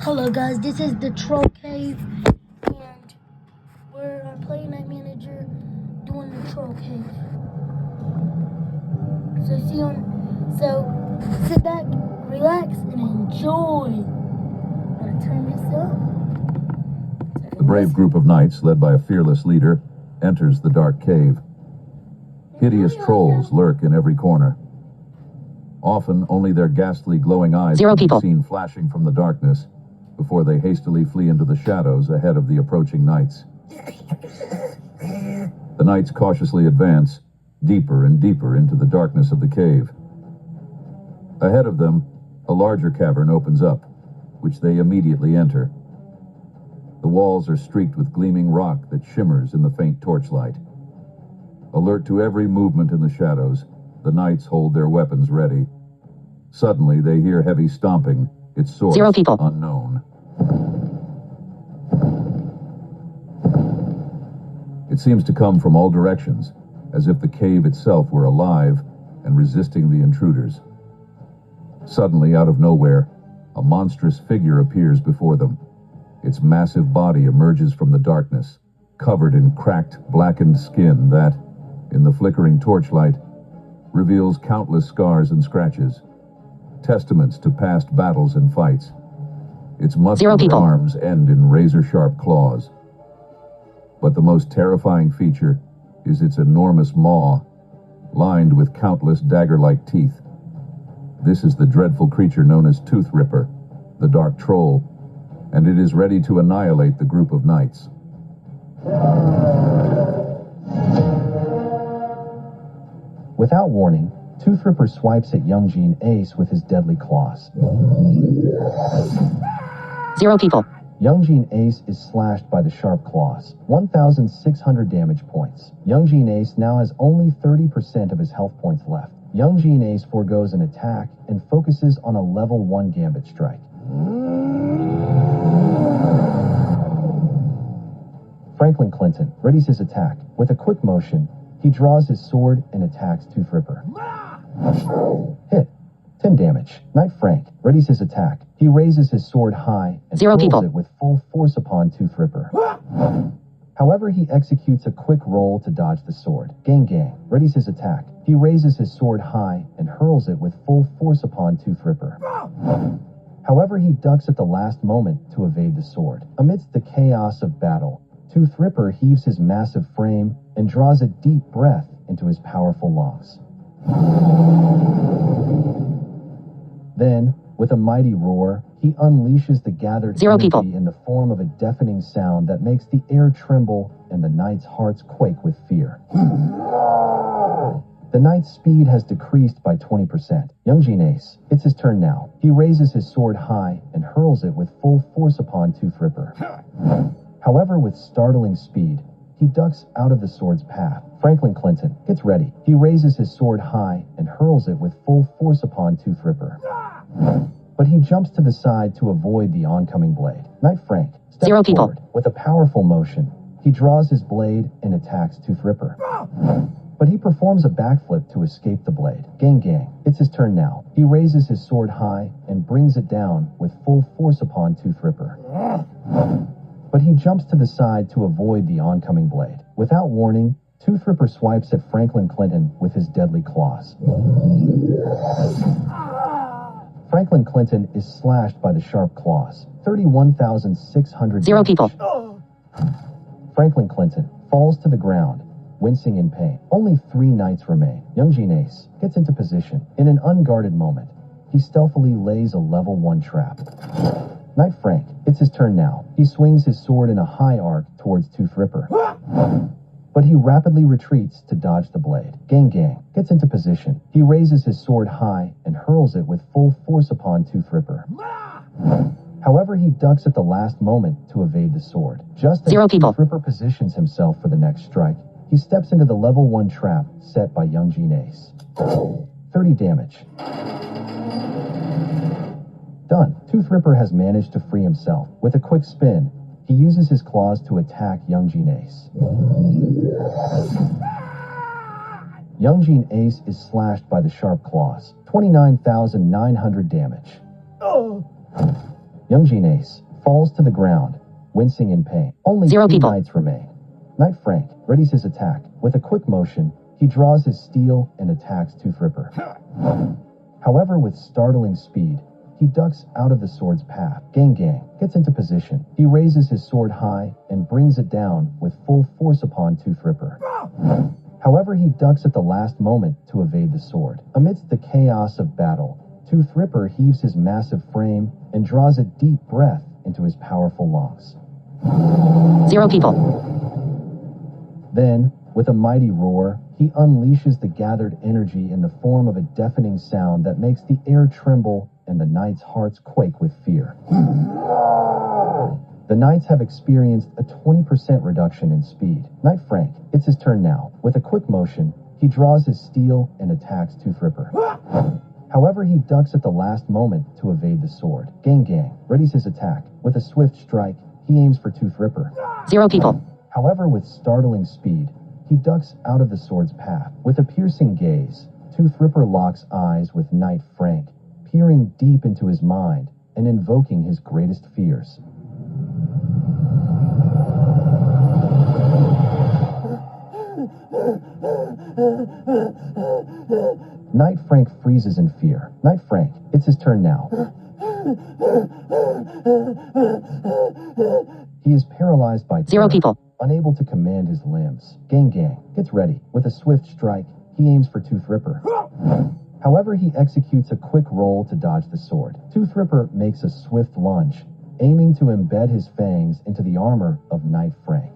Hello guys, this is the Troll Cave, and we're playing Night Manager doing the Troll Cave. So sit back, relax, and enjoy. I'm gonna turn this up. The brave group of knights, led by a fearless leader, enters the dark cave. Hideous trolls lurk in every corner. Often, only their ghastly glowing eyes can be seen flashing from the darkness before they hastily flee into the shadows ahead of the approaching knights. The knights cautiously advance, deeper and deeper into the darkness of the cave. Ahead of them, a larger cavern opens up, which they immediately enter. The walls are streaked with gleaming rock that shimmers in the faint torchlight. Alert to every movement in the shadows, the knights hold their weapons ready. Suddenly, they hear heavy stomping, its source unknown. It seems to come from all directions, as if the cave itself were alive and resisting the intruders. Suddenly, out of nowhere, a monstrous figure appears before them. Its massive body emerges from the darkness, covered in cracked, blackened skin that, in the flickering torchlight, reveals countless scars and scratches, testaments to past battles and fights. Its muscular arms end in razor-sharp claws. But the most terrifying feature is its enormous maw, lined with countless dagger-like teeth. This is the dreadful creature known as Tooth Ripper, the Dark Troll, and it is ready to annihilate the group of knights. Without warning, Tooth Ripper swipes at Young Jean Ace with his deadly claws. 0 people. Young Jean Ace is slashed by the sharp claws. 1,600 damage points. Young Jean Ace now has only 30% of his health points left. Young Jean Ace forgoes an attack and focuses on a level 1 gambit strike. Franklin Clinton readies his attack. With a quick motion, he draws his sword and attacks Tooth Ripper. Hit. 10 damage. Knight Frank readies his attack. He raises his sword high and hurls it with full force upon Tooth Ripper. However, he executes a quick roll to dodge the sword. Gang readies his attack. He raises his sword high and hurls it with full force upon Tooth Ripper. However, he ducks at the last moment to evade the sword. Amidst the chaos of battle, Tooth Ripper heaves his massive frame and draws a deep breath into his powerful lungs. Then, with a mighty roar, he unleashes the gathered energy in the form of a deafening sound that makes the air tremble and the knights' hearts quake with fear. The knight's speed has decreased by 20%. Young Jean Ace, it's his turn now. He raises his sword high and hurls it with full force upon Tooth Ripper. However, with startling speed, he ducks out of the sword's path. Franklin Clinton gets ready. He raises his sword high and hurls it with full force upon Tooth Ripper. But he jumps to the side to avoid the oncoming blade. Knight Frank steps forward. With a powerful motion, he draws his blade and attacks Tooth Ripper. But he performs a backflip to escape the blade. Gang, it's his turn now. He raises his sword high and brings it down with full force upon Tooth Ripper. But he jumps to the side to avoid the oncoming blade. Without warning, Tooth Ripper swipes at Franklin Clinton with his deadly claws. Franklin Clinton is slashed by the sharp claws. 31,600 0 people. Franklin Clinton falls to the ground, wincing in pain. Only 3 knights remain. Young Jean Ace gets into position. In an unguarded moment, he stealthily lays a level 1 trap. Knight Frank, it's his turn now. He swings his sword in a high arc towards Tooth Ripper. But he rapidly retreats to dodge the blade. Gang gets into position. He raises his sword high and hurls it with full force upon Tooth Ripper. However, he ducks at the last moment to evade the sword. Just as Tooth Ripper positions himself for the next strike, he steps into the level 1 trap set by Young Jean Ace. 30 damage. Done. Tooth Ripper has managed to free himself. With a quick spin, he uses his claws to attack Young Jean Ace. Young Jean Ace is slashed by the sharp claws. 29,900 damage. Young Gene Ace falls to the ground, wincing in pain. Only 0 two people. knights remain. Knight Frank readies his attack. With a quick motion, he draws his steel and attacks Tooth Ripper. However, with startling speed, he ducks out of the sword's path. Gang gets into position. He raises his sword high and brings it down with full force upon Tooth Ripper. However, he ducks at the last moment to evade the sword. Amidst the chaos of battle, Tooth Ripper heaves his massive frame and draws a deep breath into his powerful lungs. 0 people. Then, with a mighty roar, he unleashes the gathered energy in the form of a deafening sound that makes the air tremble and the knights' hearts quake with fear. The knights have experienced a 20% reduction in speed. Knight Frank, it's his turn now. With a quick motion, he draws his steel and attacks Tooth Ripper. However, he ducks at the last moment to evade the sword. Gang readies his attack. With a swift strike, he aims for Tooth Ripper. 0 people. However, with startling speed, he ducks out of the sword's path. With a piercing gaze, Tooth Ripper locks eyes with Knight Frank, peering deep into his mind and invoking his greatest fears. Knight Frank freezes in fear. Knight Frank, it's his turn now. He is paralyzed by terror, 0 people. unable to command his limbs. Gang gets ready. With a swift strike, he aims for Tooth Ripper. However, he executes a quick roll to dodge the sword. Tooth Ripper makes a swift lunge, aiming to embed his fangs into the armor of Knight Frank.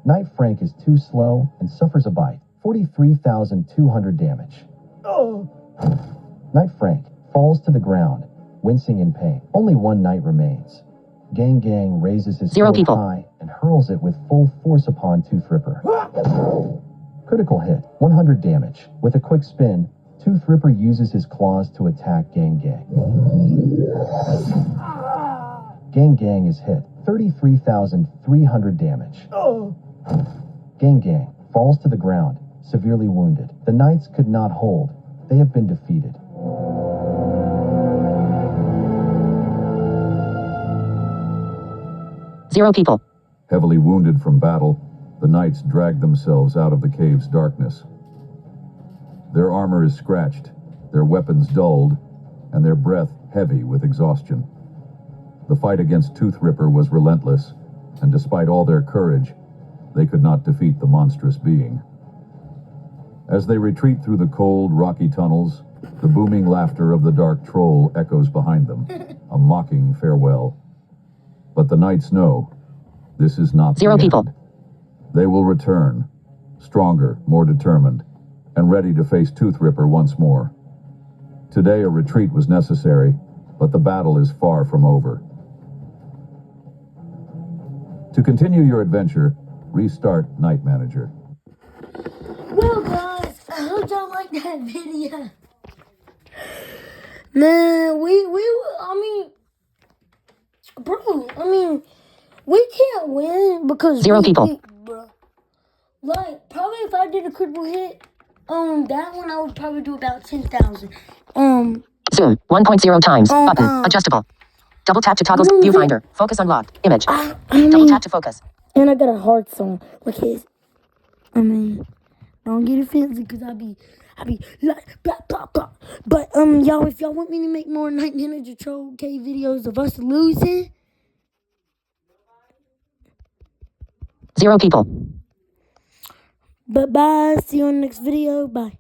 Knight Frank is too slow and suffers a bite. 43,200 damage. Knight Frank falls to the ground, wincing in pain. Only one knight remains. Gang raises his 0 sword people. high and hurls it with full force upon Tooth Ripper. Critical hit, 100 damage. With a quick spin, Tooth Ripper uses his claws to attack Gang. Gang is hit, 33,300 damage. Gang falls to the ground, severely wounded. The knights could not hold. They have been defeated. Zero people. Heavily wounded from battle, the knights drag themselves out of the cave's darkness. Their armor is scratched, their weapons dulled, and their breath heavy with exhaustion. The fight against Tooth Ripper was relentless, and despite all their courage, they could not defeat the monstrous being. As they retreat through the cold, rocky tunnels, the booming laughter of the dark troll echoes behind them, a mocking farewell. But the knights know this is not Zero the people. end. They will return, stronger, more determined, and ready to face Tooth Ripper once more. Today a retreat was necessary, but the battle is far from over. To continue your adventure, restart Night Manager. Well, guys, I hope y'all liked that video. Man, we can't win because Zero people. bro. Like, probably if I did a critical hit on that one, I would probably do about 10,000. Zoom 1.0 times. Button. Adjustable. Double tap to toggle viewfinder. Focus unlocked. Image. Double tap to focus. And I got a heart song like his. Don't get offended because I be like blah blah blah. But y'all, if y'all want me to make more Night Manager Troll K videos of us losing, Zero people. but bye. See you on the next video. Bye.